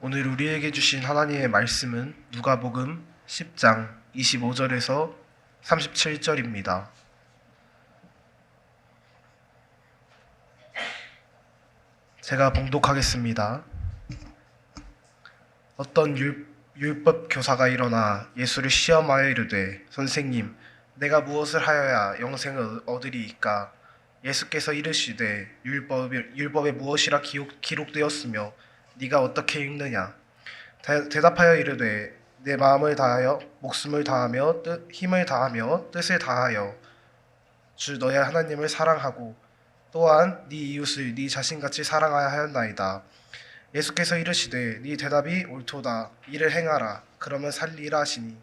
오늘 우리에게 주신 하나님의 말씀은 누가복음 10장 25절에서 37절입니다. 제가 봉독하겠습니다. 어떤 율법 교사가 일어나 예수를 시험하여 이르되, 선생님, 내가 무엇을 하여야 영생을 얻으리이까? 예수께서 이르시되, 율법에 무엇이라 기록되었으며 네가 어떻게 읽느냐? 대답하여 이르되, 내 마음을 다하여 목숨을 다하며 힘을 다하며 뜻을 다하여 주 너의 하나님을 사랑하고 또한 네 이웃을 네 자신같이 사랑하여 하였나이다. 예수께서 이르시되, 네 대답이 옳도다. 이를 행하라. 그러면 살리라 하시니,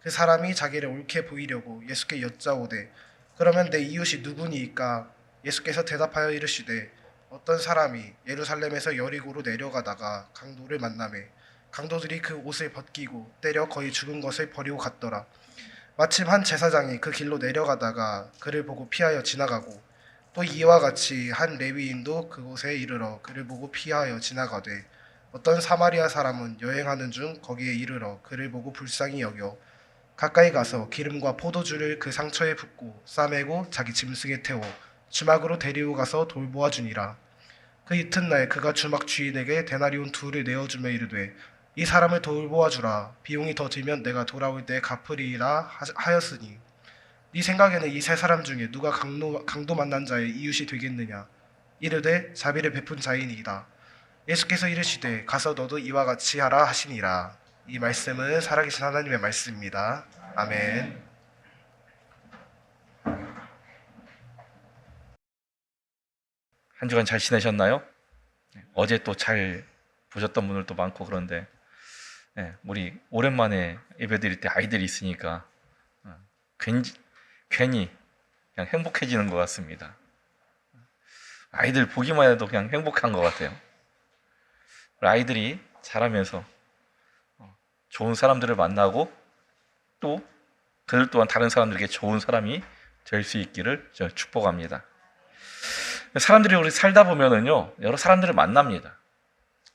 그 사람이 자기를 옳게 보이려고 예수께 여짜오되, 그러면 내 이웃이 누구니이까? 예수께서 대답하여 이르시되, 어떤 사람이 예루살렘에서 여리고로 내려가다가 강도를 만나매 강도들이 그 옷을 벗기고 때려 거의 죽은 것을 버리고 갔더라. 마침 한 제사장이 그 길로 내려가다가 그를 보고 피하여 지나가고, 또 이와 같이 한 레위인도 그곳에 이르러 그를 보고 피하여 지나가되, 어떤 사마리아 사람은 여행하는 중 거기에 이르러 그를 보고 불쌍히 여겨 가까이 가서 기름과 포도주를 그 상처에 붓고 싸매고 자기 짐승에 태워 주막으로 데리고 가서 돌보아 주니라. 그 이튿날 그가 주막 주인에게 데나리온 둘을 내어주며 이르되, 이 사람을 돌보아 주라. 비용이 더 들면 내가 돌아올 때에 갚으리라 하였으니, 네 생각에는 이 세 사람 중에 누가 강도 만난 자의 이웃이 되겠느냐? 이르되, 자비를 베푼 자이니이다. 예수께서 이르시되, 가서 너도 이와 같이 하라 하시니라. 이 말씀은 살아계신 하나님의 말씀입니다. 아멘. 한 주간 잘 지내셨나요? 어제 또 잘 보셨던 분들도 많고 그런데 우리 오랜만에 예배드릴 때 아이들이 있으니까 괜히 그냥 행복해지는 것 같습니다. 아이들 보기만 해도 그냥 행복한 것 같아요. 아이들이 자라면서 좋은 사람들을 만나고 또 그들 또한 다른 사람들에게 좋은 사람이 될 수 있기를 축복합니다. 사람들이 우리 살다 보면은요, 여러 사람들을 만납니다.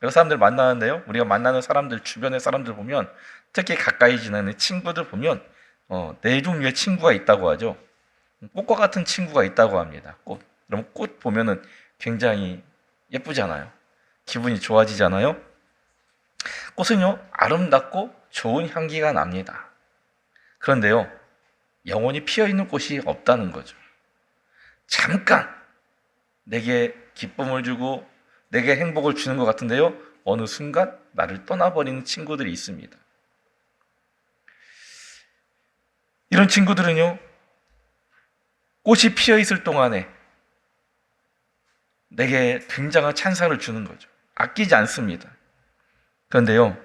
여러 사람들을 만나는데요, 우리가 만나는 사람들, 주변의 사람들 보면, 특히 가까이 지내는 친구들 보면 네 종류의 친구가 있다고 하죠. 꽃과 같은 친구가 있다고 합니다. 그럼 꽃 보면은 굉장히 예쁘잖아요. 기분이 좋아지잖아요. 꽃은요, 아름답고 좋은 향기가 납니다. 그런데요, 영원히 피어있는 꽃이 없다는 거죠. 잠깐 내게 기쁨을 주고 내게 행복을 주는 것 같은데요, 어느 순간 나를 떠나버리는 친구들이 있습니다. 이런 친구들은요, 꽃이 피어있을 동안에 내게 굉장한 찬사를 주는 거죠. 아끼지 않습니다. 그런데요,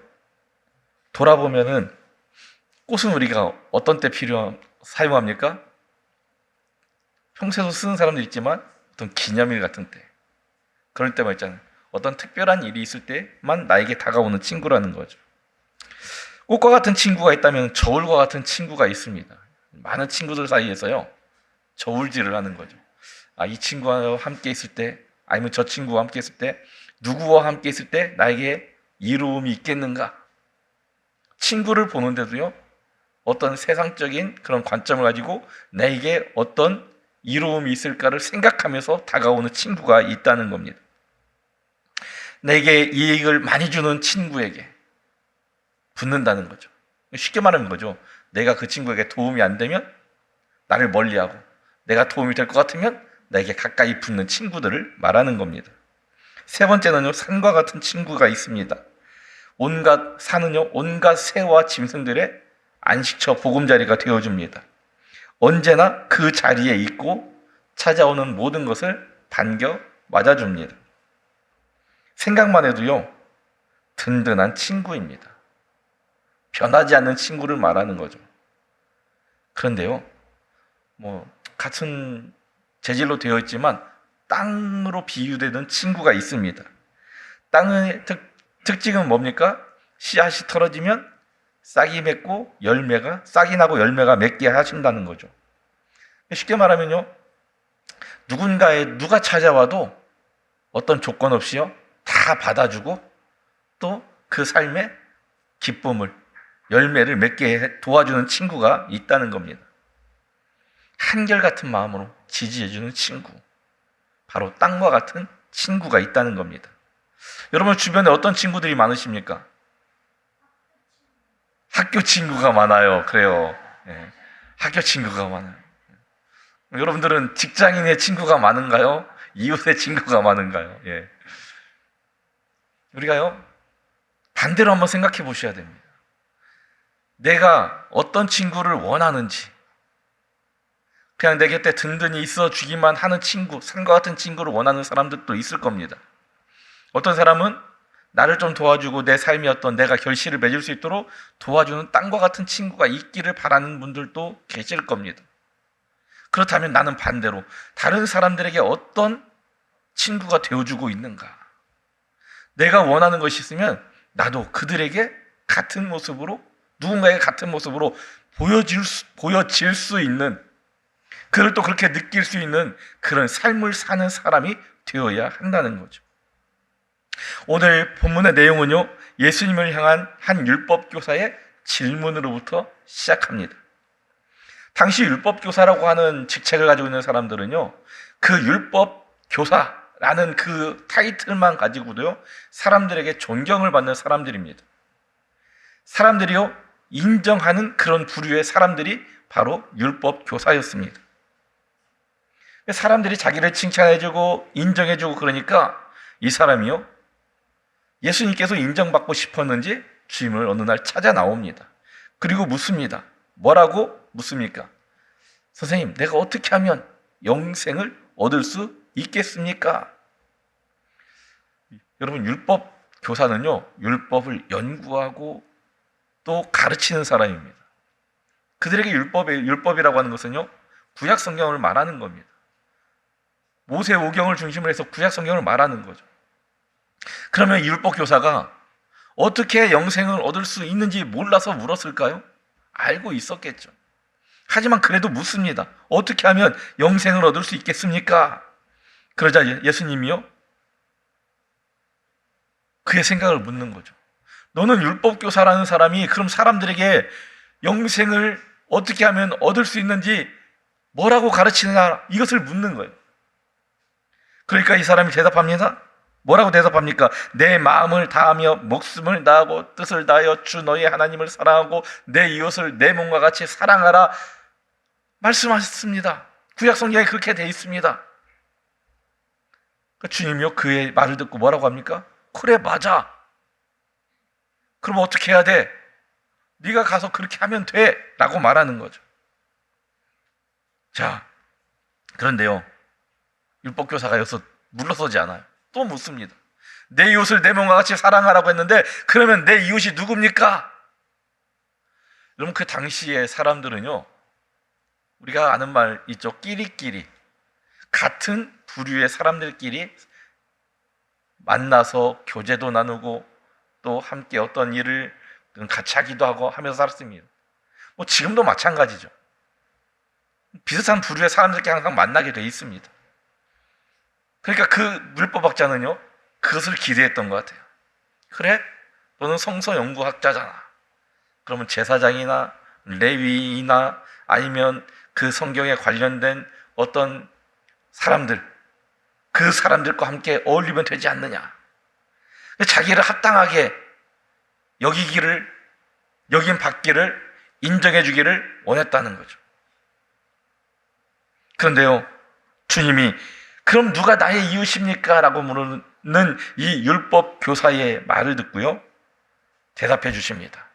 돌아보면은 꽃은 우리가 어떤 때 사용합니까? 평소에도 쓰는 사람도 있지만 어떤 기념일 같은 때, 그럴 때만 있잖아요. 어떤 특별한 일이 있을 때만 나에게 다가오는 친구라는 거죠. 꽃과 같은 친구가 있다면 저울과 같은 친구가 있습니다. 많은 친구들 사이에서요, 저울질을 하는 거죠. 이 친구와 함께 있을 때, 아니면 저 친구와 함께 있을 때, 누구와 함께 있을 때 나에게 이로움이 있겠는가? 친구를 보는데도요, 어떤 세상적인 그런 관점을 가지고 나에게 어떤 이로움이 있을까를 생각하면서 다가오는 친구가 있다는 겁니다. 내게 이익을 많이 주는 친구에게 붙는다는 거죠. 쉽게 말하는 거죠. 내가 그 친구에게 도움이 안 되면 나를 멀리하고, 내가 도움이 될 것 같으면 나에게 가까이 붙는 친구들을 말하는 겁니다. 세 번째는요, 산과 같은 친구가 있습니다. 산은요, 온갖 새와 짐승들의 안식처 보금자리가 되어줍니다. 언제나 그 자리에 있고 찾아오는 모든 것을 반겨 맞아줍니다. 생각만 해도요, 든든한 친구입니다. 변하지 않는 친구를 말하는 거죠. 그런데요, 같은 재질로 되어 있지만 땅으로 비유되는 친구가 있습니다. 땅의 특징은 뭡니까? 씨앗이 털어지면 싹이 맺고 싹이 나고 열매가 맺게 하신다는 거죠. 쉽게 말하면요, 누가 찾아와도 어떤 조건 없이요, 다 받아주고 또 그 삶의 기쁨을, 열매를 맺게 도와주는 친구가 있다는 겁니다. 한결같은 마음으로 지지해주는 친구, 바로 땅과 같은 친구가 있다는 겁니다. 여러분 주변에 어떤 친구들이 많으십니까? 학교 친구가 많아요. 그래요. 예, 학교 친구가 많아요. 여러분들은 직장인의 친구가 많은가요? 이웃의 친구가 많은가요? 예. 우리가요, 반대로 한번 생각해 보셔야 됩니다. 내가 어떤 친구를 원하는지, 그냥 내 곁에 든든히 있어 주기만 하는 친구, 산과 같은 친구를 원하는 사람들도 있을 겁니다. 어떤 사람은 나를 좀 도와주고 내 삶이 어떤 내가 결실을 맺을 수 있도록 도와주는 땅과 같은 친구가 있기를 바라는 분들도 계실 겁니다. 그렇다면 나는 반대로 다른 사람들에게 어떤 친구가 되어주고 있는가? 내가 원하는 것이 있으면 나도 그들에게 같은 모습으로, 누군가에게 같은 모습으로 보여질 수 있는, 그를 또 그렇게 느낄 수 있는 그런 삶을 사는 사람이 되어야 한다는 거죠. 오늘 본문의 내용은요, 예수님을 향한 한 율법교사의 질문으로부터 시작합니다. 당시 율법교사라고 하는 직책을 가지고 있는 사람들은요, 그 율법교사라는 그 타이틀만 가지고도요, 사람들에게 존경을 받는 사람들입니다. 사람들이요, 인정하는 그런 부류의 사람들이 바로 율법교사였습니다. 사람들이 자기를 칭찬해주고 인정해주고 그러니까 이 사람이요, 예수님께서 인정받고 싶었는지 주님을 어느 날 찾아 나옵니다. 그리고 묻습니다. 뭐라고 묻습니까? 선생님, 내가 어떻게 하면 영생을 얻을 수 있겠습니까? 여러분, 율법 교사는요, 율법을 연구하고 또 가르치는 사람입니다. 그들에게 율법이라고 하는 것은요, 구약 성경을 말하는 겁니다. 모세 오경을 중심으로 해서 구약 성경을 말하는 거죠. 그러면 율법 교사가 어떻게 영생을 얻을 수 있는지 몰라서 물었을까요? 알고 있었겠죠. 하지만 그래도 묻습니다. 어떻게 하면 영생을 얻을 수 있겠습니까? 그러자 예수님이요, 그의 생각을 묻는 거죠. 너는 율법 교사라는 사람이 그럼 사람들에게 영생을 어떻게 하면 얻을 수 있는지 뭐라고 가르치느냐, 이것을 묻는 거예요. 그러니까 이 사람이 대답합니다. 뭐라고 대답합니까? 내 마음을 다하며 목숨을 다하고 뜻을 다하여 주 너희 하나님을 사랑하고 내 이웃을 내 몸과 같이 사랑하라 말씀하셨습니다. 구약 성경에 그렇게 되어 있습니다. 주님이요, 그의 말을 듣고 뭐라고 합니까? 그래, 맞아. 그럼 어떻게 해야 돼? 네가 가서 그렇게 하면 돼 라고 말하는 거죠. 자, 그런데요, 율법교사가 여기서 물러서지 않아요. 또 묻습니다. 내 이웃을 내 몸과 같이 사랑하라고 했는데 그러면 내 이웃이 누굽니까? 여러분, 그 당시의 사람들은요, 우리가 아는 말 있죠. 끼리끼리, 같은 부류의 사람들끼리 만나서 교제도 나누고 또 함께 어떤 일을 같이 하기도 하고 하면서 살았습니다. 뭐 지금도 마찬가지죠. 비슷한 부류의 사람들끼리 항상 만나게 돼 있습니다. 그러니까 그 율법학자는요, 그것을 기대했던 것 같아요. 그래? 너는 성서 연구학자잖아. 그러면 제사장이나 레위나 아니면 그 성경에 관련된 어떤 사람들, 그 사람들과 함께 어울리면 되지 않느냐. 자기를 합당하게 받기를 인정해 주기를 원했다는 거죠. 그런데요, 주님이 그럼 누가 나의 이웃입니까? 라고 물는 이 율법 교사의 말을 듣고요, 대답해 주십니다.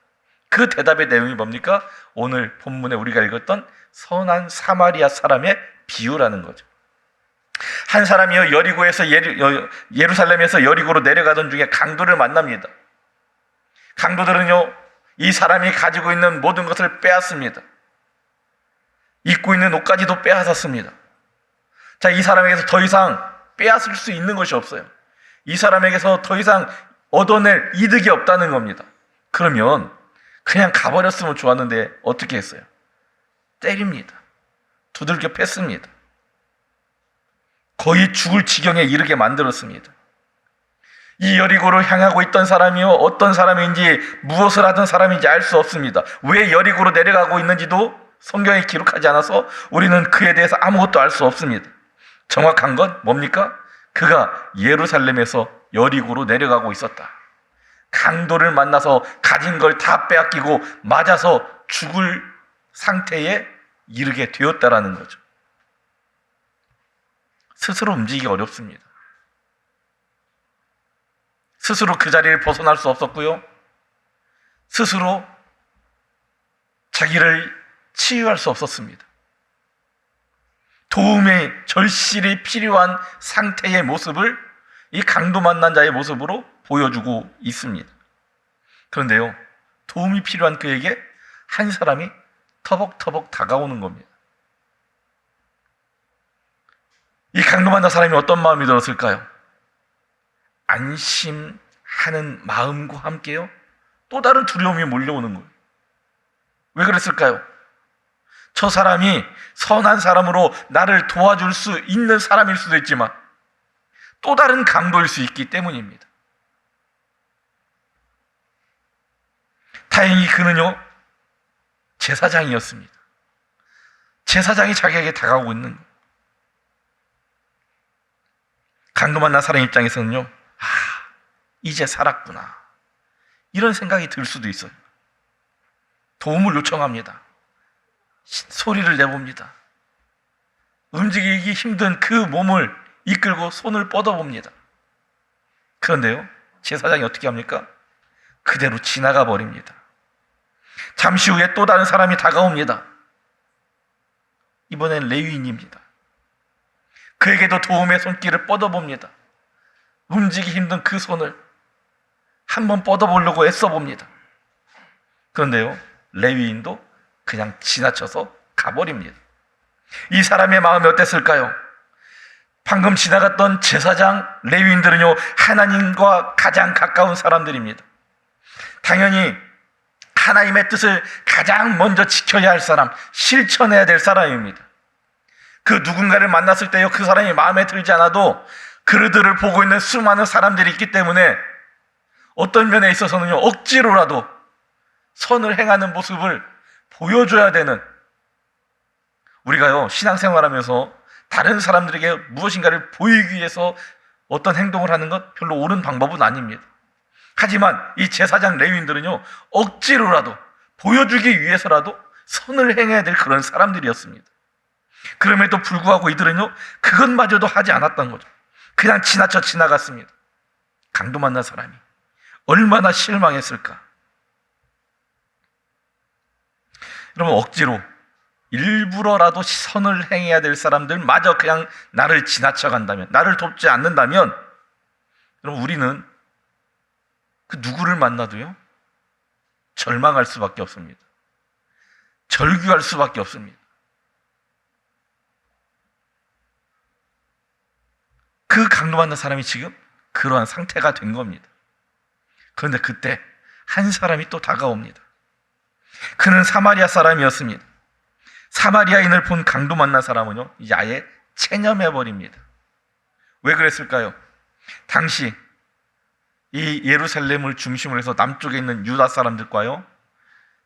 그 대답의 내용이 뭡니까? 오늘 본문에 우리가 읽었던 선한 사마리아 사람의 비유라는 거죠. 한 사람이요, 예루살렘에서 여리고로 내려가던 중에 강도를 만납니다. 강도들은요, 이 사람이 가지고 있는 모든 것을 빼앗습니다. 입고 있는 옷까지도 빼앗았습니다. 자, 이 사람에게서 더 이상 빼앗을 수 있는 것이 없어요. 이 사람에게서 더 이상 얻어낼 이득이 없다는 겁니다. 그러면 그냥 가버렸으면 좋았는데 어떻게 했어요? 때립니다. 두들겨 팼습니다. 거의 죽을 지경에 이르게 만들었습니다. 이 여리고로 향하고 있던 사람이요, 어떤 사람인지 무엇을 하던 사람인지 알 수 없습니다. 왜 여리고로 내려가고 있는지도 성경에 기록하지 않아서 우리는 그에 대해서 아무것도 알 수 없습니다. 정확한 건 뭡니까? 그가 예루살렘에서 여리고로 내려가고 있었다. 강도를 만나서 가진 걸 다 빼앗기고 맞아서 죽을 상태에 이르게 되었다라는 거죠. 스스로 움직이기 어렵습니다. 스스로 그 자리를 벗어날 수 없었고요. 스스로 자기를 치유할 수 없었습니다. 도움의 절실히 필요한 상태의 모습을 이 강도 만난 자의 모습으로 보여주고 있습니다. 그런데요, 도움이 필요한 그에게 한 사람이 터벅터벅 다가오는 겁니다. 이 강도 만난 사람이 어떤 마음이 들었을까요? 안심하는 마음과 함께요, 또 다른 두려움이 몰려오는 거예요. 왜 그랬을까요? 저 사람이 선한 사람으로 나를 도와줄 수 있는 사람일 수도 있지만 또 다른 강도일 수 있기 때문입니다. 다행히 그는요, 제사장이었습니다. 제사장이 자기에게 다가오고 있는 거예요. 강도 만난 사람 입장에서는요, 이제 살았구나, 이런 생각이 들 수도 있어요. 도움을 요청합니다. 소리를 내봅니다. 움직이기 힘든 그 몸을 이끌고 손을 뻗어봅니다. 그런데요, 제사장이 어떻게 합니까? 그대로 지나가 버립니다. 잠시 후에 또 다른 사람이 다가옵니다. 이번엔 레위인입니다. 그에게도 도움의 손길을 뻗어봅니다. 움직이기 힘든 그 손을 한번 뻗어보려고 애써봅니다. 그런데요, 레위인도 그냥 지나쳐서 가버립니다. 이 사람의 마음이 어땠을까요? 방금 지나갔던 제사장, 레위인들은요, 하나님과 가장 가까운 사람들입니다. 당연히 하나님의 뜻을 가장 먼저 지켜야 할 사람, 실천해야 될 사람입니다. 그 누군가를 만났을 때요, 그 사람이 마음에 들지 않아도 그들을 보고 있는 수많은 사람들이 있기 때문에 어떤 면에 있어서는요, 억지로라도 선을 행하는 모습을 보여줘야 되는, 우리가요, 신앙생활하면서 다른 사람들에게 무엇인가를 보이기 위해서 어떤 행동을 하는 것 별로 옳은 방법은 아닙니다. 하지만 이 제사장 레위인들은요, 억지로라도 보여주기 위해서라도 선을 행해야 될 그런 사람들이었습니다. 그럼에도 불구하고 이들은요, 그것마저도 하지 않았던 거죠. 그냥 지나쳐 지나갔습니다. 강도 만난 사람이 얼마나 실망했을까. 여러분, 억지로 일부러라도 선을 행해야 될 사람들마저 그냥 나를 지나쳐 간다면, 나를 돕지 않는다면, 여러분, 우리는 그 누구를 만나도요, 절망할 수밖에 없습니다. 절규할 수밖에 없습니다. 그 강도 만난 사람이 지금 그러한 상태가 된 겁니다. 그런데 그때 한 사람이 또 다가옵니다. 그는 사마리아 사람이었습니다. 사마리아인을 본 강도 만난 사람은요, 이제 아예 체념해버립니다. 왜 그랬을까요? 당시 이 예루살렘을 중심으로 해서 남쪽에 있는 유다 사람들과요,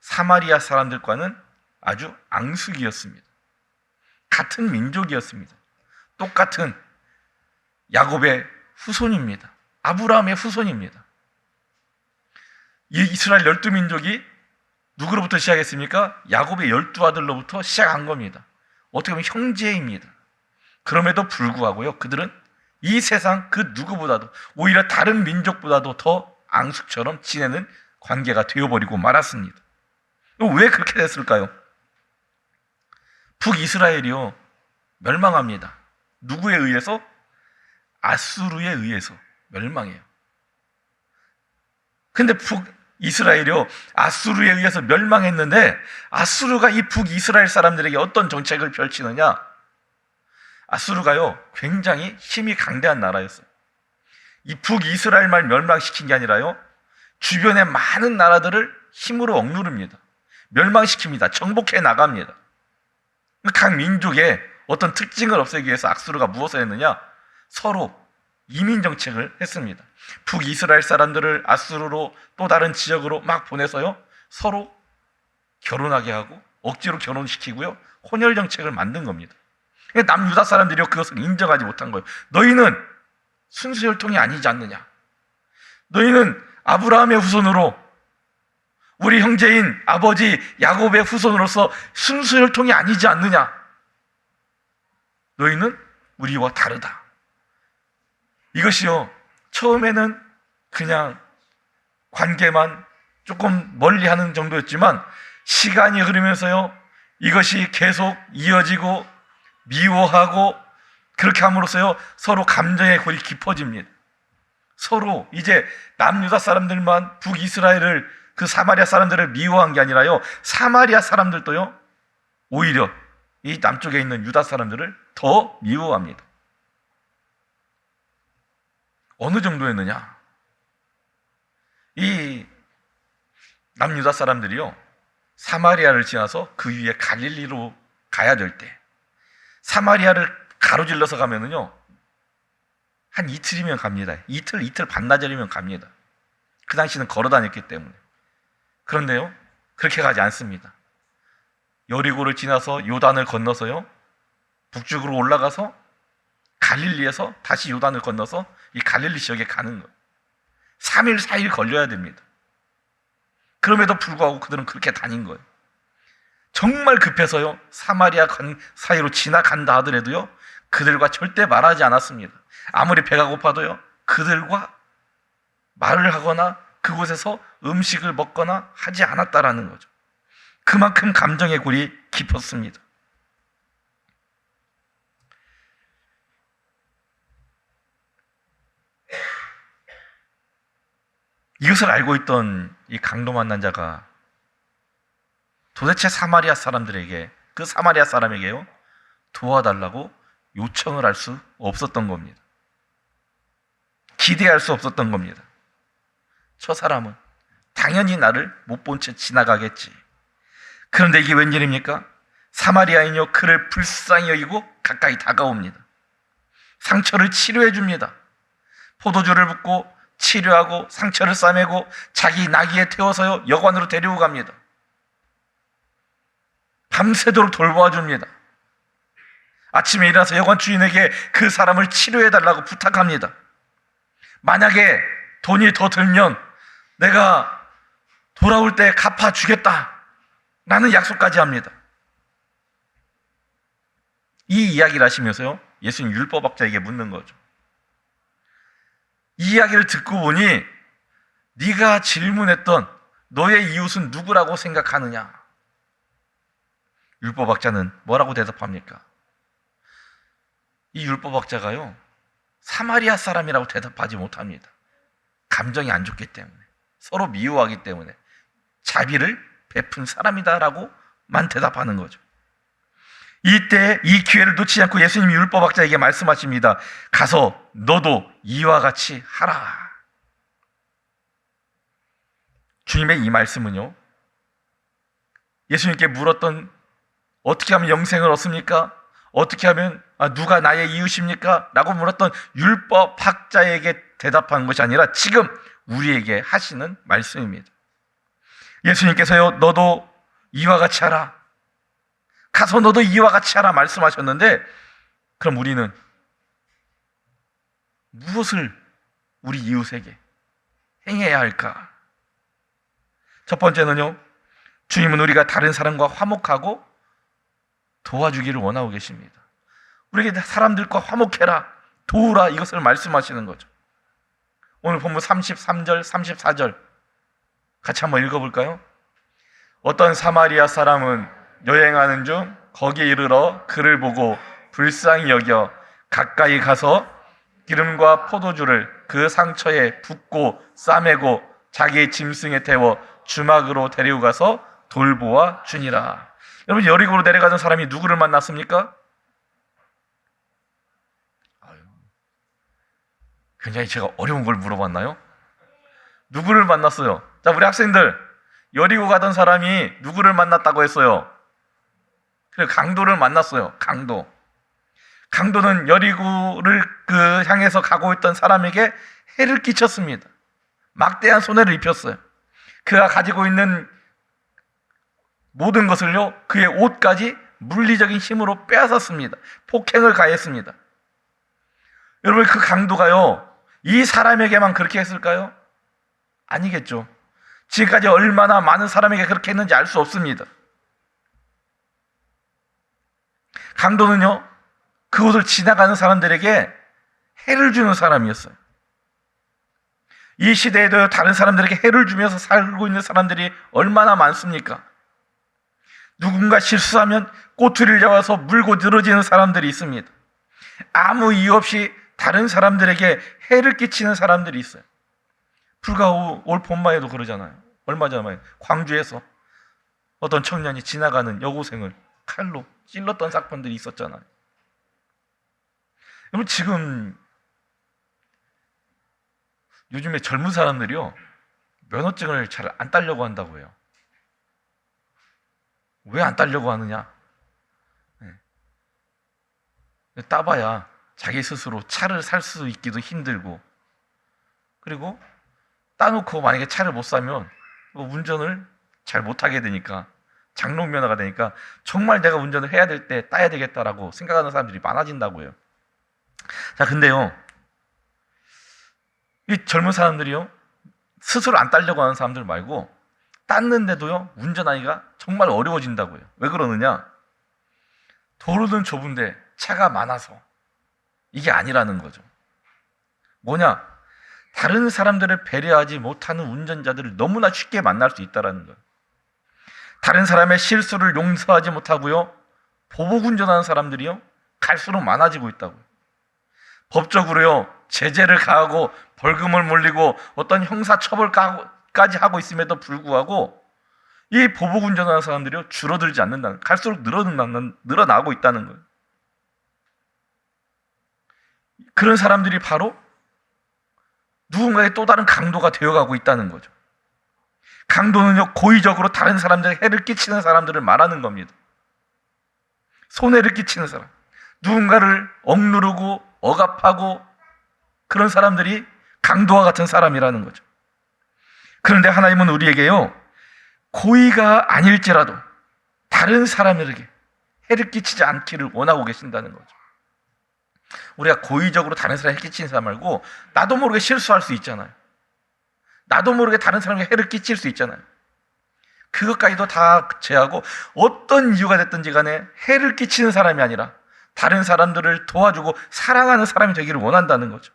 사마리아 사람들과는 아주 앙숙이었습니다. 같은 민족이었습니다. 똑같은 야곱의 후손입니다. 아브라함의 후손입니다. 이 이스라엘 12민족이 누구로부터 시작했습니까? 야곱의 12아들로부터 시작한 겁니다. 어떻게 보면 형제입니다. 그럼에도 불구하고요, 그들은 이 세상 그 누구보다도, 오히려 다른 민족보다도 더 앙숙처럼 지내는 관계가 되어버리고 말았습니다. 왜 그렇게 됐을까요? 북이스라엘이요, 멸망합니다. 누구에 의해서? 아수르에 의해서 멸망해요. 근데 북이스라엘이요, 아수르에 의해서 멸망했는데, 아수르가 이 북이스라엘 사람들에게 어떤 정책을 펼치느냐? 아수르가요, 굉장히 힘이 강대한 나라였어요. 이 북이스라엘만 멸망시킨 게 아니라요, 주변의 많은 나라들을 힘으로 억누릅니다. 멸망시킵니다. 정복해 나갑니다. 각 민족의 어떤 특징을 없애기 위해서 아수르가 무엇을 했느냐? 서로 이민 정책을 했습니다. 북이스라엘 사람들을 아수르로 또 다른 지역으로 막 보내서요, 서로 결혼하게 하고 억지로 결혼시키고요, 혼혈 정책을 만든 겁니다. 남유다 사람들이 그것을 인정하지 못한 거예요. 너희는 순수혈통이 아니지 않느냐? 너희는 아브라함의 후손으로, 우리 형제인 아버지 야곱의 후손으로서 순수혈통이 아니지 않느냐? 너희는 우리와 다르다. 이것이요, 처음에는 그냥 관계만 조금 멀리하는 정도였지만 시간이 흐르면서요, 이것이 계속 이어지고 미워하고 그렇게 함으로써요, 서로 감정의 골이 깊어집니다. 서로 이제 남유다 사람들만 북이스라엘을, 그 사마리아 사람들을 미워한 게 아니라요, 사마리아 사람들도요, 오히려 이 남쪽에 있는 유다 사람들을 더 미워합니다. 어느 정도였느냐? 이 남유다 사람들이요, 사마리아를 지나서 그 위에 갈릴리로 가야 될 때, 사마리아를 가로질러서 가면은요, 한 이틀이면 갑니다. 이틀 반나절이면 갑니다. 그 당시는 걸어 다녔기 때문에. 그런데요, 그렇게 가지 않습니다. 여리고를 지나서 요단을 건너서요, 북쪽으로 올라가서 갈릴리에서 다시 요단을 건너서 이 갈릴리 지역에 가는 거예요. 3일 4일 걸려야 됩니다. 그럼에도 불구하고 그들은 그렇게 다닌 거예요. 정말 급해서요, 사마리아 사이로 지나간다 하더라도요, 그들과 절대 말하지 않았습니다. 아무리 배가 고파도요, 그들과 말을 하거나 그곳에서 음식을 먹거나 하지 않았다라는 거죠. 그만큼 감정의 골이 깊었습니다. 이것을 알고 있던 이 강도 만난 자가 도대체 사마리아 사람들에게, 그 사마리아 사람에게요, 도와달라고 요청을 할 수 없었던 겁니다. 기대할 수 없었던 겁니다. 저 사람은 당연히 나를 못 본 채 지나가겠지. 그런데 이게 웬일입니까? 사마리아인요, 그를 불쌍히 여기고 가까이 다가옵니다. 상처를 치료해 줍니다. 포도주를 붓고 치료하고 상처를 싸매고 자기 나귀에 태워서요, 여관으로 데리고 갑니다. 밤새도록 돌보아줍니다. 아침에 일어나서 여관 주인에게 그 사람을 치료해달라고 부탁합니다. 만약에 돈이 더 들면 내가 돌아올 때 갚아주겠다 라는 약속까지 합니다. 이 이야기를 하시면서요, 예수님 율법학자에게 묻는 거죠. 이 이야기를 듣고 보니 네가 질문했던 너의 이웃은 누구라고 생각하느냐? 율법학자는 뭐라고 대답합니까? 이 율법학자가요, 사마리아 사람이라고 대답하지 못합니다. 감정이 안 좋기 때문에, 서로 미워하기 때문에 자비를 베푼 사람이다라고만 대답하는 거죠. 이때 이 기회를 놓치지 않고 예수님이 율법학자에게 말씀하십니다. 가서 너도 이와 같이 하라. 주님의 이 말씀은요, 예수님께 물었던 어떻게 하면 영생을 얻습니까? 어떻게 하면 누가 나의 이웃입니까? 라고 물었던 율법학자에게 대답한 것이 아니라 지금 우리에게 하시는 말씀입니다. 예수님께서요, 너도 이와 같이 하라, 가서 너도 이와 같이 하라 말씀하셨는데, 그럼 우리는 무엇을 우리 이웃에게 행해야 할까? 첫 번째는요, 주님은 우리가 다른 사람과 화목하고 도와주기를 원하고 계십니다. 우리에게 사람들과 화목해라, 도우라, 이것을 말씀하시는 거죠. 오늘 본문 33절, 34절 같이 한번 읽어볼까요? 어떤 사마리아 사람은 여행하는 중 거기에 이르러 그를 보고 불쌍히 여겨 가까이 가서 기름과 포도주를 그 상처에 붓고 싸매고 자기 짐승에 태워 주막으로 데리고 가서 돌보아 주니라. 여러분, 여리고로 내려가던 사람이 누구를 만났습니까? 굉장히 제가 어려운 걸 물어봤나요? 누구를 만났어요? 자, 우리 학생들, 여리고 가던 사람이 누구를 만났다고 했어요? 그래, 강도를 만났어요. 강도. 강도는 여리고를 향해서 가고 있던 사람에게 해를 끼쳤습니다. 막대한 손해를 입혔어요. 그가 가지고 있는 모든 것을요, 그의 옷까지 물리적인 힘으로 빼앗았습니다. 폭행을 가했습니다. 여러분, 그 강도가요, 이 사람에게만 그렇게 했을까요? 아니겠죠. 지금까지 얼마나 많은 사람에게 그렇게 했는지 알 수 없습니다. 강도는요, 그곳을 지나가는 사람들에게 해를 주는 사람이었어요. 이 시대에도 다른 사람들에게 해를 주면서 살고 있는 사람들이 얼마나 많습니까? 누군가 실수하면 꼬투리를 잡아서 물고 늘어지는 사람들이 있습니다. 아무 이유 없이 다른 사람들에게 해를 끼치는 사람들이 있어요. 불과 올 봄마에도 그러잖아요. 얼마 전에 광주에서 어떤 청년이 지나가는 여고생을 칼로 찔렀던 사건들이 있었잖아요. 여러분, 지금 요즘에 젊은 사람들이요, 면허증을 잘 안 따려고 한다고 해요. 왜 안 따려고 하느냐? 따봐야 자기 스스로 차를 살 수 있기도 힘들고, 그리고 따놓고 만약에 차를 못 사면 운전을 잘 못하게 되니까, 장롱 면허가 되니까 정말 내가 운전을 해야 될 때 따야 되겠다라고 생각하는 사람들이 많아진다고 해요. 자, 근데요, 이 젊은 사람들이요, 스스로 안 따려고 하는 사람들 말고 땄는데도요, 운전하기가 정말 어려워진다고요. 왜 그러느냐? 도로는 좁은데 차가 많아서. 이게 아니라는 거죠. 뭐냐? 다른 사람들을 배려하지 못하는 운전자들을 너무나 쉽게 만날 수 있다는 거예요. 다른 사람의 실수를 용서하지 못하고요, 보복 운전하는 사람들이요, 갈수록 많아지고 있다고요. 법적으로요, 제재를 가하고 벌금을 물리고 어떤 형사처벌까지 하고 있음에도 불구하고 이 보복 운전하는 사람들이요, 줄어들지 않는다는, 갈수록 늘어나고 있다는 거예요. 그런 사람들이 바로 누군가의 또 다른 강도가 되어가고 있다는 거죠. 강도는요, 고의적으로 다른 사람들에게 해를 끼치는 사람들을 말하는 겁니다. 손해를 끼치는 사람, 누군가를 억누르고 억압하고 그런 사람들이 강도와 같은 사람이라는 거죠. 그런데 하나님은 우리에게요, 고의가 아닐지라도 다른 사람에게 해를 끼치지 않기를 원하고 계신다는 거죠. 우리가 고의적으로 다른 사람에게 끼치는 사람 말고 나도 모르게 실수할 수 있잖아요. 나도 모르게 다른 사람에게 해를 끼칠 수 있잖아요. 그것까지도 다 제하고 어떤 이유가 됐든지 간에 해를 끼치는 사람이 아니라 다른 사람들을 도와주고 사랑하는 사람이 되기를 원한다는 거죠.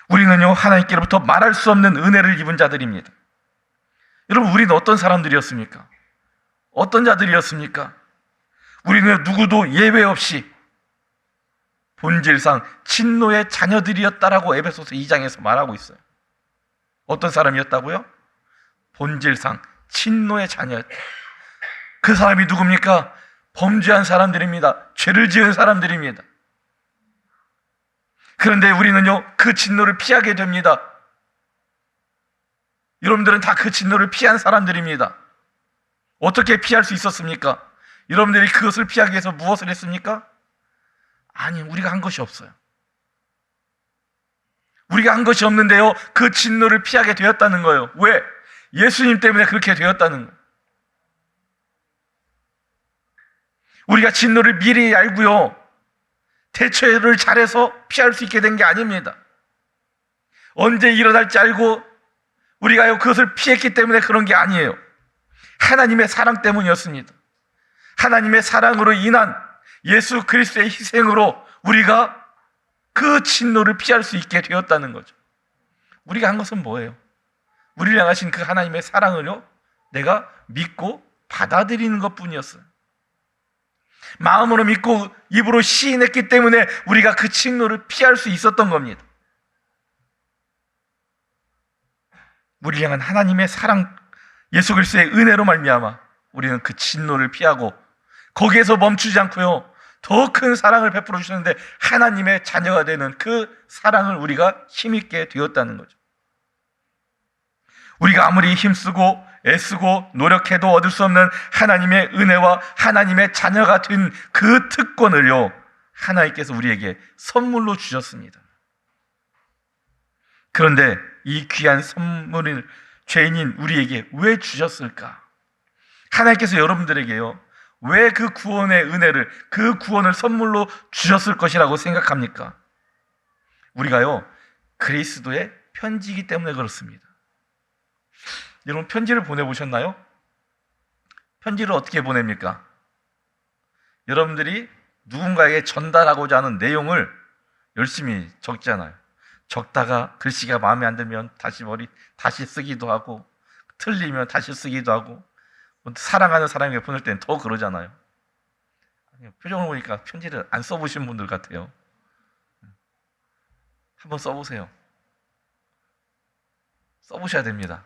우리는요, 하나님께로부터 말할 수 없는 은혜를 입은 자들입니다. 여러분, 우리는 어떤 사람들이었습니까? 어떤 자들이었습니까? 우리는 누구도 예외 없이 본질상 친노의 자녀들이었다라고 에베소서 2장에서 말하고 있어요. 어떤 사람이었다고요? 본질상 친노의 자녀였다. 그 사람이 누굽니까? 범죄한 사람들입니다. 죄를 지은 사람들입니다. 그런데 우리는요, 그 진노를 피하게 됩니다. 여러분들은 다 그 진노를 피한 사람들입니다. 어떻게 피할 수 있었습니까? 여러분들이 그것을 피하기 위해서 무엇을 했습니까? 아니, 우리가 한 것이 없어요. 우리가 한 것이 없는데요, 그 진노를 피하게 되었다는 거예요. 왜? 예수님 때문에 그렇게 되었다는 거예요. 우리가 진노를 미리 알고요, 대처를 잘해서 피할 수 있게 된 게 아닙니다. 언제 일어날지 알고 우리가 그것을 피했기 때문에 그런 게 아니에요. 하나님의 사랑 때문이었습니다. 하나님의 사랑으로 인한 예수 그리스도의 희생으로 우리가 그 진노를 피할 수 있게 되었다는 거죠. 우리가 한 것은 뭐예요? 우리를 향하신 그 하나님의 사랑을요, 내가 믿고 받아들이는 것뿐이었어요. 마음으로 믿고 입으로 시인했기 때문에 우리가 그 진노를 피할 수 있었던 겁니다. 우리를 향한 하나님의 사랑, 예수 그리스도의 은혜로 말미암아 우리는 그 진노를 피하고 거기에서 멈추지 않고요, 더 큰 사랑을 베풀어 주셨는데 하나님의 자녀가 되는 그 사랑을 우리가 힘있게 되었다는 거죠. 우리가 아무리 힘쓰고 애쓰고 노력해도 얻을 수 없는 하나님의 은혜와 하나님의 자녀가 된 그 특권을요, 하나님께서 우리에게 선물로 주셨습니다. 그런데 이 귀한 선물을 죄인인 우리에게 왜 주셨을까? 하나님께서 여러분들에게요, 왜 그 구원의 은혜를, 그 구원을 선물로 주셨을 것이라고 생각합니까? 우리가요, 그리스도의 편지이기 때문에 그렇습니다. 여러분, 편지를 보내보셨나요? 편지를 어떻게 보냅니까? 여러분들이 누군가에게 전달하고자 하는 내용을 열심히 적잖아요. 적다가 글씨가 마음에 안 들면 다시 쓰기도 하고, 틀리면 다시 쓰기도 하고, 사랑하는 사람에게 보낼 때는 더 그러잖아요. 표정을 보니까 편지를 안 써보신 분들 같아요. 한번 써보세요. 써보셔야 됩니다.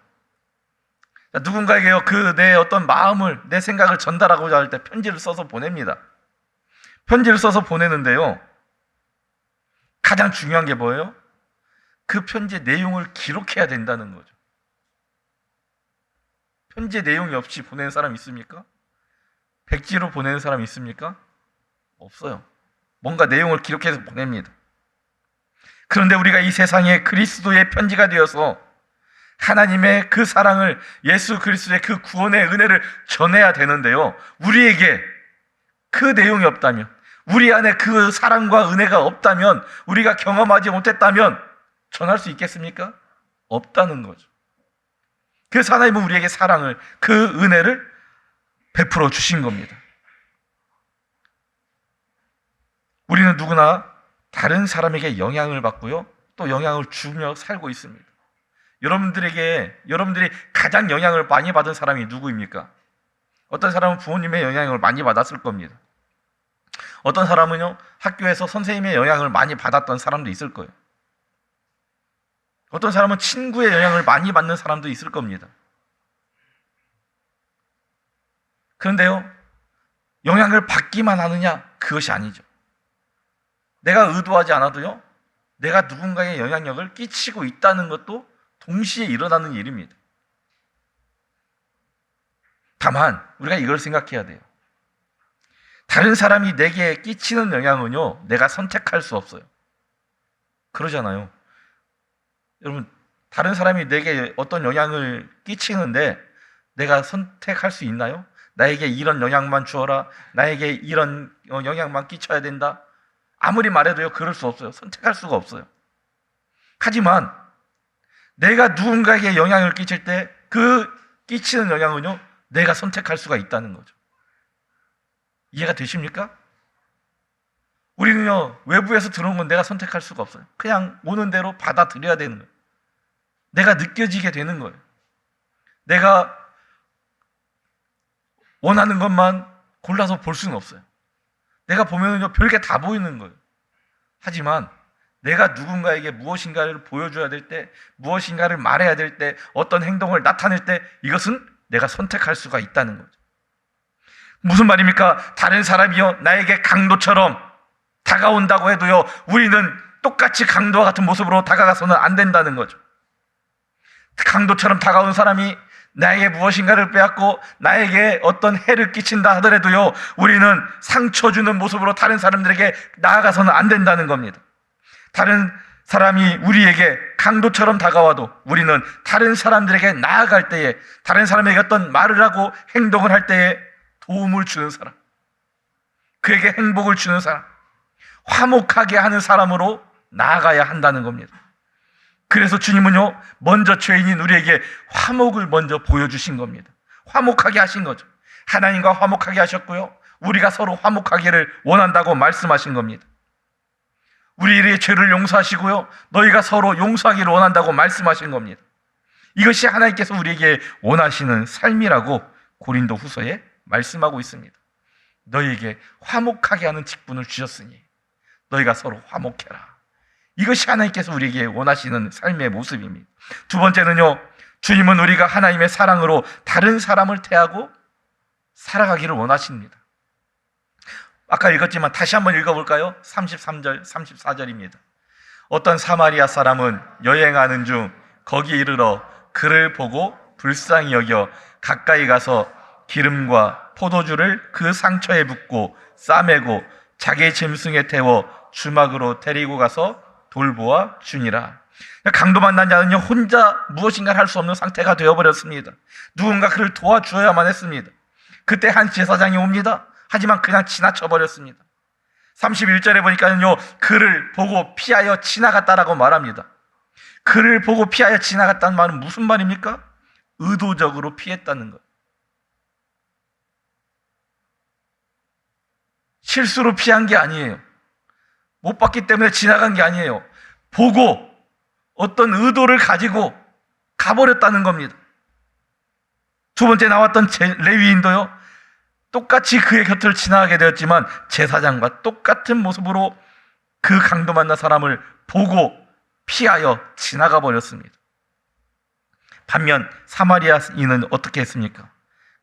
누군가에게요, 내 어떤 마음을, 내 생각을 전달하고자 할 때 편지를 써서 보냅니다. 편지를 써서 보내는데요, 가장 중요한 게 뭐예요? 그 편지의 내용을 기록해야 된다는 거죠. 편지의 내용이 없이 보내는 사람 있습니까? 백지로 보내는 사람 있습니까? 없어요. 뭔가 내용을 기록해서 보냅니다. 그런데 우리가 이 세상에 그리스도의 편지가 되어서 하나님의 그 사랑을, 예수 그리스도의 그 구원의 은혜를 전해야 되는데요, 우리에게 그 내용이 없다면, 우리 안에 그 사랑과 은혜가 없다면, 우리가 경험하지 못했다면 전할 수 있겠습니까? 없다는 거죠. 그래서 하나님은 우리에게 사랑을, 그 은혜를 베풀어 주신 겁니다. 우리는 누구나 다른 사람에게 영향을 받고요, 또 영향을 주며 살고 있습니다. 여러분들이 가장 영향을 많이 받은 사람이 누구입니까? 어떤 사람은 부모님의 영향을 많이 받았을 겁니다. 어떤 사람은요, 학교에서 선생님의 영향을 많이 받았던 사람도 있을 거예요. 어떤 사람은 친구의 영향을 많이 받는 사람도 있을 겁니다. 그런데요, 영향을 받기만 하느냐? 그것이 아니죠. 내가 의도하지 않아도요, 내가 누군가의 영향력을 끼치고 있다는 것도 동시에 일어나는 일입니다. 다만 우리가 이걸 생각해야 돼요. 다른 사람이 내게 끼치는 영향은요, 내가 선택할 수 없어요. 그러잖아요. 여러분, 다른 사람이 내게 어떤 영향을 끼치는데 내가 선택할 수 있나요? 나에게 이런 영향만 주어라, 나에게 이런 영향만 끼쳐야 된다, 아무리 말해도요, 그럴 수 없어요. 선택할 수가 없어요. 하지만 내가 누군가에게 영향을 끼칠 때 그 끼치는 영향은요, 내가 선택할 수가 있다는 거죠. 이해가 되십니까? 우리는요, 외부에서 들어온 건 내가 선택할 수가 없어요. 그냥 오는 대로 받아들여야 되는 거예요. 내가 느껴지게 되는 거예요. 내가 원하는 것만 골라서 볼 수는 없어요. 내가 보면은요, 별게 다 보이는 거예요. 하지만 내가 누군가에게 무엇인가를 보여줘야 될 때, 무엇인가를 말해야 될 때, 어떤 행동을 나타낼 때, 이것은 내가 선택할 수가 있다는 거죠. 무슨 말입니까? 다른 사람이요, 나에게 강도처럼 다가온다고 해도요, 우리는 똑같이 강도와 같은 모습으로 다가가서는 안 된다는 거죠. 강도처럼 다가온 사람이 나에게 무엇인가를 빼앗고 나에게 어떤 해를 끼친다 하더라도요, 우리는 상처 주는 모습으로 다른 사람들에게 나아가서는 안 된다는 겁니다. 다른 사람이 우리에게 강도처럼 다가와도 우리는 다른 사람들에게 나아갈 때에, 다른 사람에게 어떤 말을 하고 행동을 할 때에 도움을 주는 사람, 그에게 행복을 주는 사람, 화목하게 하는 사람으로 나아가야 한다는 겁니다. 그래서 주님은요, 먼저 죄인인 우리에게 화목을 먼저 보여주신 겁니다. 화목하게 하신 거죠. 하나님과 화목하게 하셨고요, 우리가 서로 화목하기를 원한다고 말씀하신 겁니다. 우리의 죄를 용서하시고요, 너희가 서로 용서하기를 원한다고 말씀하신 겁니다. 이것이 하나님께서 우리에게 원하시는 삶이라고 고린도 후서에 말씀하고 있습니다. 너희에게 화목하게 하는 직분을 주셨으니 너희가 서로 화목해라. 이것이 하나님께서 우리에게 원하시는 삶의 모습입니다. 두 번째는요, 주님은 우리가 하나님의 사랑으로 다른 사람을 대하고 살아가기를 원하십니다. 아까 읽었지만 다시 한번 읽어볼까요? 33절, 34절입니다. 어떤 사마리아 사람은 여행하는 중 거기 이르러 그를 보고 불쌍히 여겨 가까이 가서 기름과 포도주를 그 상처에 붓고 싸매고 자기의 짐승에 태워 주막으로 데리고 가서 돌보아 주니라. 강도 만난 자는요, 혼자 무엇인가 할 수 없는 상태가 되어버렸습니다. 누군가 그를 도와주어야만 했습니다. 그때 한 제사장이 옵니다. 하지만 그냥 지나쳐버렸습니다. 31절에 보니까요, 그를 보고 피하여 지나갔다라고 말합니다. 그를 보고 피하여 지나갔다는 말은 무슨 말입니까? 의도적으로 피했다는 것. 실수로 피한 게 아니에요. 못 봤기 때문에 지나간 게 아니에요. 보고 어떤 의도를 가지고 가버렸다는 겁니다. 두 번째 나왔던 레위인도요, 똑같이 그의 곁을 지나가게 되었지만 제사장과 똑같은 모습으로 그 강도 만난 사람을 보고 피하여 지나가 버렸습니다. 반면 사마리아인은 어떻게 했습니까?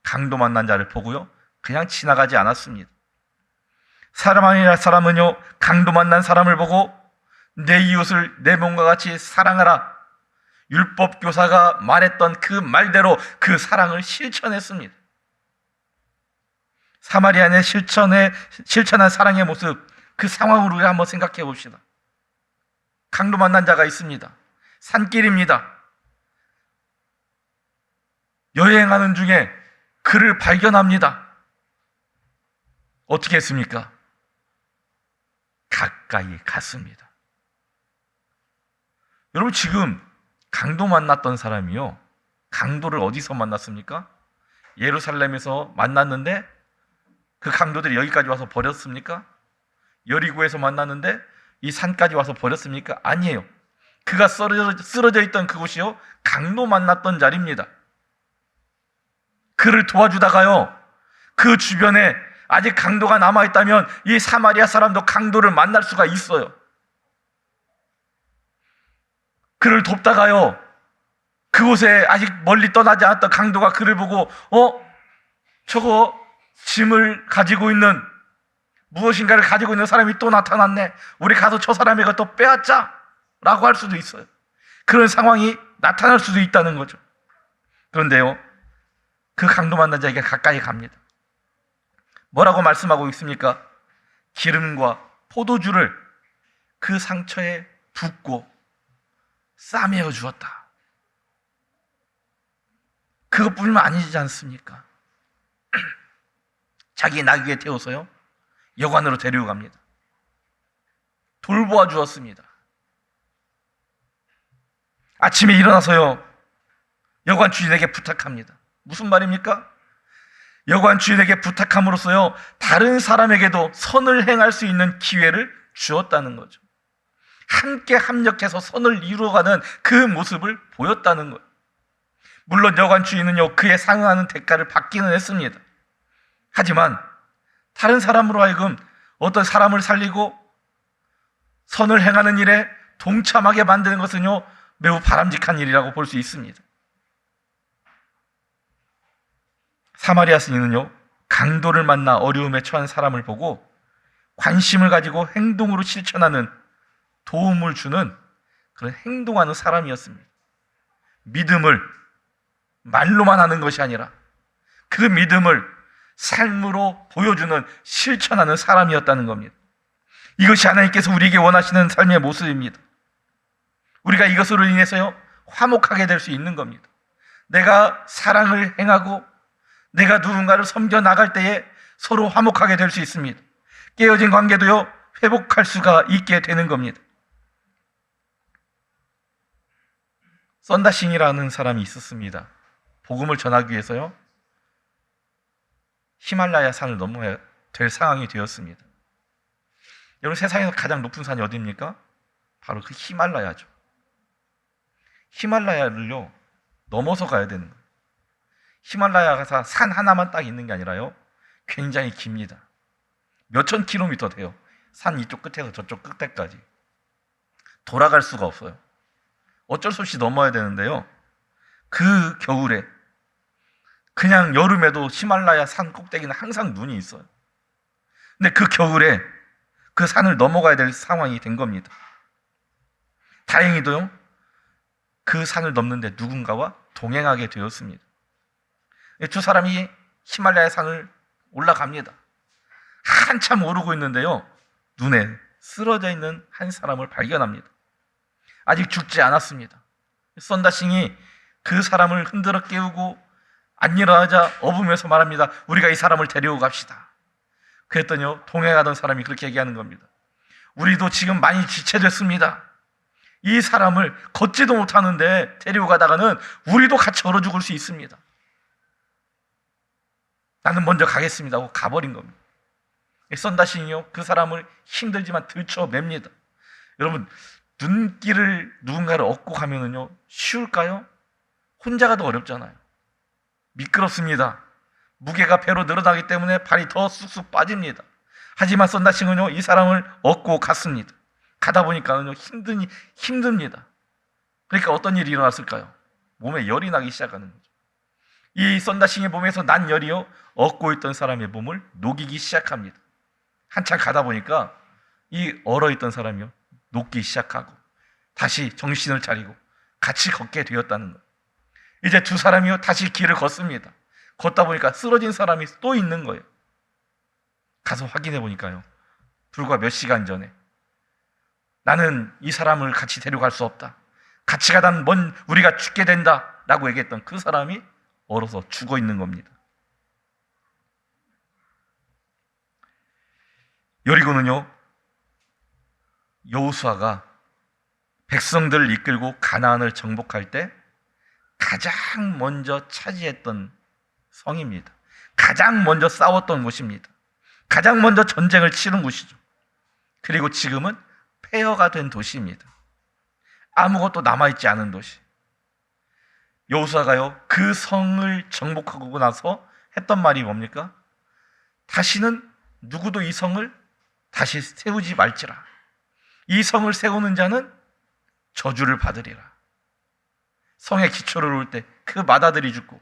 강도 만난 자를 보고요, 그냥 지나가지 않았습니다. 사마리아 사람은요, 강도 만난 사람을 보고 내 이웃을 내 몸과 같이 사랑하라, 율법 교사가 말했던 그 말대로 그 사랑을 실천했습니다. 사마리아인의 실천한 사랑의 모습, 그 상황을 우리가 한번 생각해 봅시다. 강도 만난 자가 있습니다. 산길입니다. 여행하는 중에 그를 발견합니다. 어떻게 했습니까? 가까이 갔습니다. 여러분, 지금 강도 만났던 사람이요, 강도를 어디서 만났습니까? 예루살렘에서 만났는데 그 강도들이 여기까지 와서 버렸습니까? 여리고에서 만났는데 이 산까지 와서 버렸습니까? 아니에요. 그가 쓰러져 있던 그곳이요, 강도 만났던 자리입니다. 그를 도와주다가요, 그 주변에 아직 강도가 남아있다면 이 사마리아 사람도 강도를 만날 수가 있어요. 그를 돕다가요, 그곳에 아직 멀리 떠나지 않았던 강도가 그를 보고 저거 짐을 가지고 있는, 무엇인가를 가지고 있는 사람이 또 나타났네, 우리 가서 저 사람에게 또 빼앗자 라고 할 수도 있어요. 그런 상황이 나타날 수도 있다는 거죠. 그런데요, 그 강도 만난 자에게 가까이 갑니다. 뭐라고 말씀하고 있습니까? 기름과 포도주를 그 상처에 붓고 싸매어 주었다. 그것뿐만 아니지 않습니까? 자기 나귀에 태워서요, 여관으로 데리고 갑니다. 돌보아 주었습니다. 아침에 일어나서요, 여관 주인에게 부탁합니다. 무슨 말입니까? 여관 주인에게 부탁함으로써요, 다른 사람에게도 선을 행할 수 있는 기회를 주었다는 거죠. 함께 합력해서 선을 이루어가는 그 모습을 보였다는 거예요. 물론 여관 주인은요, 그에 상응하는 대가를 받기는 했습니다. 하지만 다른 사람으로 하여금 어떤 사람을 살리고 선을 행하는 일에 동참하게 만드는 것은요, 매우 바람직한 일이라고 볼 수 있습니다. 사마리아 스님은요, 강도를 만나 어려움에 처한 사람을 보고 관심을 가지고 행동으로 실천하는, 도움을 주는 그런 행동하는 사람이었습니다. 믿음을 말로만 하는 것이 아니라 그 믿음을 삶으로 보여주는, 실천하는 사람이었다는 겁니다. 이것이 하나님께서 우리에게 원하시는 삶의 모습입니다. 우리가 이것으로 인해서요, 화목하게 될 수 있는 겁니다. 내가 사랑을 행하고 내가 누군가를 섬겨 나갈 때에 서로 화목하게 될 수 있습니다. 깨어진 관계도요, 회복할 수가 있게 되는 겁니다. 썬다신이라는 사람이 있었습니다. 복음을 전하기 위해서요, 히말라야 산을 넘어야 될 상황이 되었습니다. 여러분, 세상에서 가장 높은 산이 어디입니까? 바로 그 히말라야죠. 히말라야를요, 넘어서 가야 되는 거예요. 히말라야가 산 하나만 딱 있는 게 아니라요, 굉장히 깁니다. 몇천 킬로미터 돼요. 산 이쪽 끝에서 저쪽 끝에까지. 돌아갈 수가 없어요. 어쩔 수 없이 넘어야 되는데요, 그 겨울에, 그냥 여름에도 히말라야 산 꼭대기는 항상 눈이 있어요. 근데 그 겨울에 그 산을 넘어가야 될 상황이 된 겁니다. 다행히도요, 그 산을 넘는데 누군가와 동행하게 되었습니다. 두 사람이 히말라야 산을 올라갑니다. 한참 오르고 있는데요, 눈에 쓰러져 있는 한 사람을 발견합니다. 아직 죽지 않았습니다. 썬다싱이 그 사람을 흔들어 깨우고 안 일어나자 업으면서 말합니다. 우리가 이 사람을 데리고 갑시다. 그랬더니요, 동행하던 사람이 그렇게 얘기하는 겁니다. 우리도 지금 많이 지체됐습니다. 이 사람을 걷지도 못하는데 데리고 가다가는 우리도 같이 얼어 죽을 수 있습니다. 나는 먼저 가겠습니다 하고 가버린 겁니다. 썬다싱이요, 그 사람을 힘들지만 들쳐맵니다. 여러분, 눈길을 누군가를 얻고 가면은요, 쉬울까요? 혼자 가도 어렵잖아요. 미끄럽습니다. 무게가 배로 늘어나기 때문에 발이 더 쑥쑥 빠집니다. 하지만 썬다싱은요, 이 사람을 얻고 갔습니다. 가다 보니까는요, 힘듭니다. 그러니까 어떤 일이 일어났을까요? 몸에 열이 나기 시작하는 거죠. 이 썬다싱의 몸에서 난 열이요, 얻고 있던 사람의 몸을 녹이기 시작합니다. 한참 가다 보니까 이 얼어있던 사람이요, 녹기 시작하고 다시 정신을 차리고 같이 걷게 되었다는 거예요. 이제 두 사람이요, 다시 길을 걷습니다. 걷다 보니까 쓰러진 사람이 또 있는 거예요. 가서 확인해 보니까요, 불과 몇 시간 전에 나는 이 사람을 같이 데려갈 수 없다, 같이 가다 우리가 죽게 된다 라고 얘기했던 그 사람이 얼어서 죽어 있는 겁니다. 여리고는요, 여호수아가 백성들을 이끌고 가나안을 정복할 때 가장 먼저 차지했던 성입니다. 가장 먼저 싸웠던 곳입니다. 가장 먼저 전쟁을 치른 곳이죠. 그리고 지금은 폐허가 된 도시입니다. 아무것도 남아있지 않은 도시. 여호수아가요, 그 성을 정복하고 나서 했던 말이 뭡니까? 다시는 누구도 이 성을 다시 세우지 말지라. 이 성을 세우는 자는 저주를 받으리라. 성의 기초를 놓을 때 그 맏아들이 죽고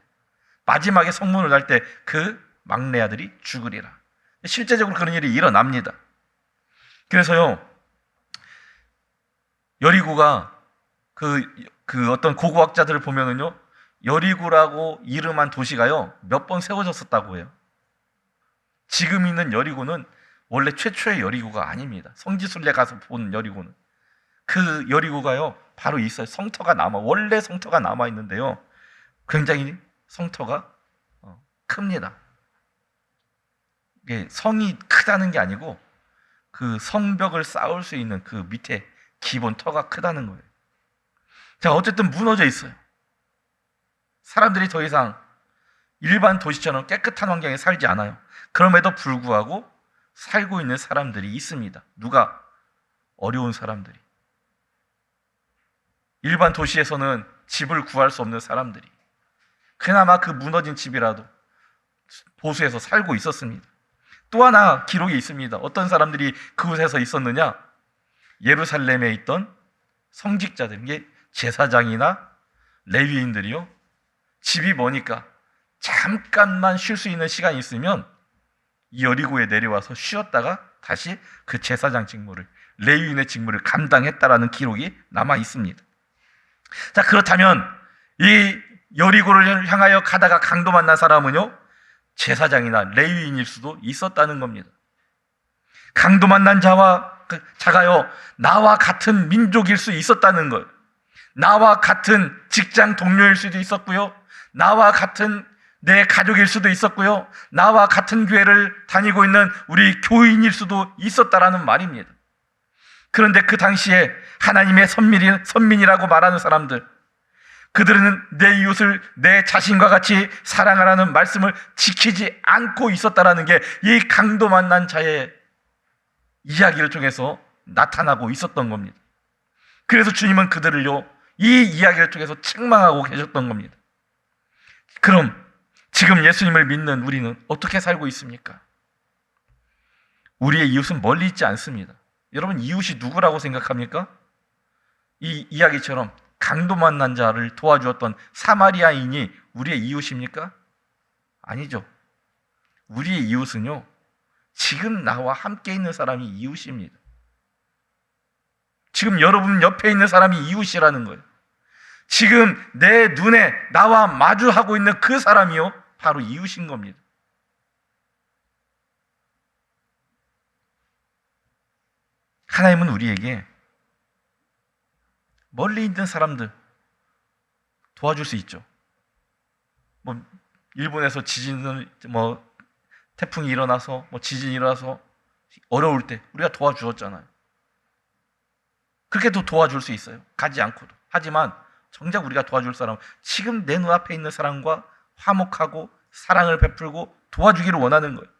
마지막에 성문을 달 때 그 막내 아들이 죽으리라. 실제적으로 그런 일이 일어납니다. 그래서요, 여리고가 그 어떤 고고학자들을 보면은요, 여리고라고 이름한 도시가요, 몇 번 세워졌었다고 해요. 지금 있는 여리고는 원래 최초의 여리고가 아닙니다. 성지순례 가서 본 여리고는. 그 여리고가요, 바로 있어요. 성터가 원래 성터가 남아 있는데요, 굉장히 성터가 큽니다. 이게 성이 크다는 게 아니고 그 성벽을 쌓을 수 있는 그 밑에 기본 터가 크다는 거예요. 자, 어쨌든 무너져 있어요. 사람들이 더 이상 일반 도시처럼 깨끗한 환경에 살지 않아요. 그럼에도 불구하고 살고 있는 사람들이 있습니다. 누가? 어려운 사람들이. 일반 도시에서는 집을 구할 수 없는 사람들이 그나마 그 무너진 집이라도 보수해서 살고 있었습니다. 또 하나 기록이 있습니다. 어떤 사람들이 그곳에서 있었느냐? 예루살렘에 있던 성직자들, 이게 제사장이나 레위인들이요, 집이 머니까 잠깐만 쉴 수 있는 시간이 있으면 이 여리고에 내려와서 쉬었다가 다시 그 제사장 직무를, 레위인의 직무를 감당했다라는 기록이 남아 있습니다. 자, 그렇다면 이 여리고를 향하여 가다가 강도 만난 사람은요, 제사장이나 레위인일 수도 있었다는 겁니다. 강도 만난 자가요, 나와 같은 민족일 수 있었다는 거예요. 나와 같은 직장 동료일 수도 있었고요, 나와 같은 내 가족일 수도 있었고요, 나와 같은 교회를 다니고 있는 우리 교인일 수도 있었다라는 말입니다. 그런데 그 당시에 하나님의 선민이라고 말하는 사람들, 그들은 내 이웃을 내 자신과 같이 사랑하라는 말씀을 지키지 않고 있었다라는 게 이 강도 만난 자의 이야기를 통해서 나타나고 있었던 겁니다. 그래서 주님은 그들을요, 이 이야기를 통해서 책망하고 계셨던 겁니다. 그럼 지금 예수님을 믿는 우리는 어떻게 살고 있습니까? 우리의 이웃은 멀리 있지 않습니다. 여러분, 이웃이 누구라고 생각합니까? 이 이야기처럼 강도 만난 자를 도와주었던 사마리아인이 우리의 이웃입니까? 아니죠. 우리의 이웃은요, 지금 나와 함께 있는 사람이 이웃입니다. 지금 여러분 옆에 있는 사람이 이웃이라는 거예요. 지금 내 눈에 나와 마주하고 있는 그 사람이요, 바로 이웃인 겁니다. 하나님은 우리에게 멀리 있는 사람들 도와줄 수 있죠. 뭐 일본에서 태풍이 일어나서 지진이 일어나서 어려울 때 우리가 도와주었잖아요. 그렇게도 도와줄 수 있어요. 가지 않고도. 하지만 정작 우리가 도와줄 사람은 지금 내 눈앞에 있는 사람과 화목하고 사랑을 베풀고 도와주기를 원하는 거예요.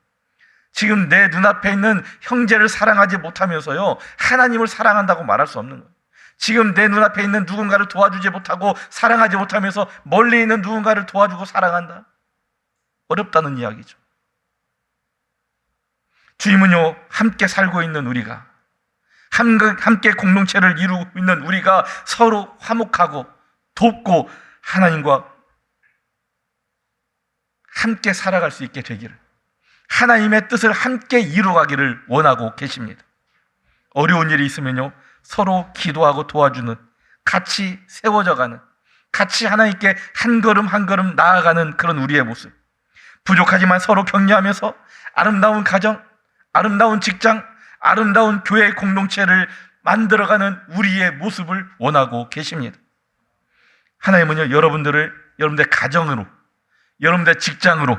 지금 내 눈앞에 있는 형제를 사랑하지 못하면서요, 하나님을 사랑한다고 말할 수 없는 거예요. 지금 내 눈앞에 있는 누군가를 도와주지 못하고 사랑하지 못하면서 멀리 있는 누군가를 도와주고 사랑한다? 어렵다는 이야기죠. 주님은요, 함께 살고 있는 우리가, 함께 공동체를 이루고 있는 우리가 서로 화목하고 돕고 하나님과 함께 살아갈 수 있게 되기를, 하나님의 뜻을 함께 이루어가기를 원하고 계십니다. 어려운 일이 있으면요, 서로 기도하고 도와주는, 같이 세워져가는, 같이 하나님께 한 걸음 한 걸음 나아가는 그런 우리의 모습, 부족하지만 서로 격려하면서 아름다운 가정, 아름다운 직장, 아름다운 교회 공동체를 만들어가는 우리의 모습을 원하고 계십니다. 하나님은요, 여러분들의 가정으로, 여러분들의 직장으로,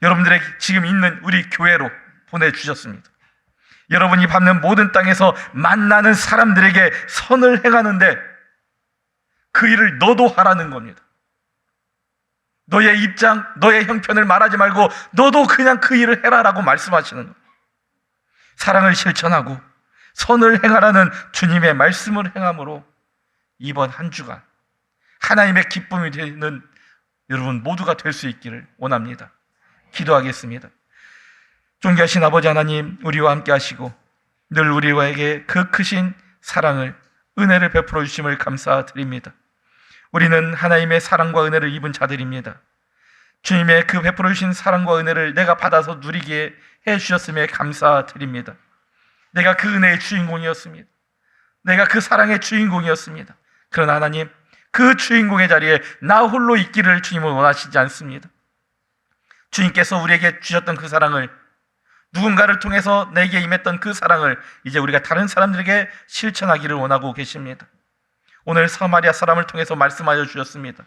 여러분들의 지금 있는 우리 교회로 보내주셨습니다. 여러분이 밟는 모든 땅에서 만나는 사람들에게 선을 행하는데 그 일을 너도 하라는 겁니다. 너의 입장, 너의 형편을 말하지 말고 너도 그냥 그 일을 해라라고 말씀하시는 거예요. 사랑을 실천하고 선을 행하라는 주님의 말씀을 행함으로 이번 한 주간 하나님의 기쁨이 되는 여러분 모두가 될 수 있기를 원합니다. 기도하겠습니다. 존귀하신 아버지 하나님, 우리와 함께 하시고 늘 우리와에게 그 크신 사랑을, 은혜를 베풀어 주심을 감사드립니다. 우리는 하나님의 사랑과 은혜를 입은 자들입니다. 주님의 그 베풀어 주신 사랑과 은혜를 내가 받아서 누리게 해주셨음에 감사드립니다. 내가 그 은혜의 주인공이었습니다. 내가 그 사랑의 주인공이었습니다. 그러나 하나님, 그 주인공의 자리에 나 홀로 있기를 주님은 원하시지 않습니다. 주님께서 우리에게 주셨던 그 사랑을, 누군가를 통해서 내게 임했던 그 사랑을 이제 우리가 다른 사람들에게 실천하기를 원하고 계십니다. 오늘 사마리아 사람을 통해서 말씀하여 주셨습니다.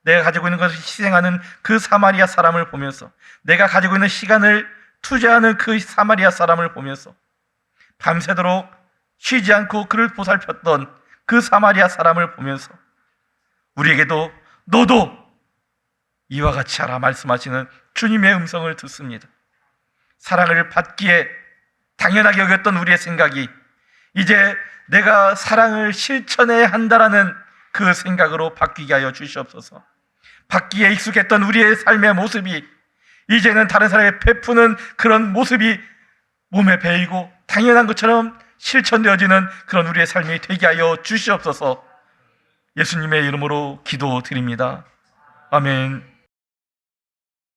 내가 가지고 있는 것을 희생하는 그 사마리아 사람을 보면서, 내가 가지고 있는 시간을 투자하는 그 사마리아 사람을 보면서, 밤새도록 쉬지 않고 그를 보살폈던 그 사마리아 사람을 보면서 우리에게도 너도 이와 같이 하라 말씀하시는 주님의 음성을 듣습니다. 사랑을 받기에 당연하게 여겼던 우리의 생각이 이제 내가 사랑을 실천해야 한다라는 그 생각으로 바뀌게 하여 주시옵소서. 받기에 익숙했던 우리의 삶의 모습이 이제는 다른 사람에게 베푸는 그런 모습이 몸에 배이고 당연한 것처럼 실천되어지는 그런 우리의 삶이 되게 하여 주시옵소서. 예수님의 이름으로 기도드립니다. 아멘.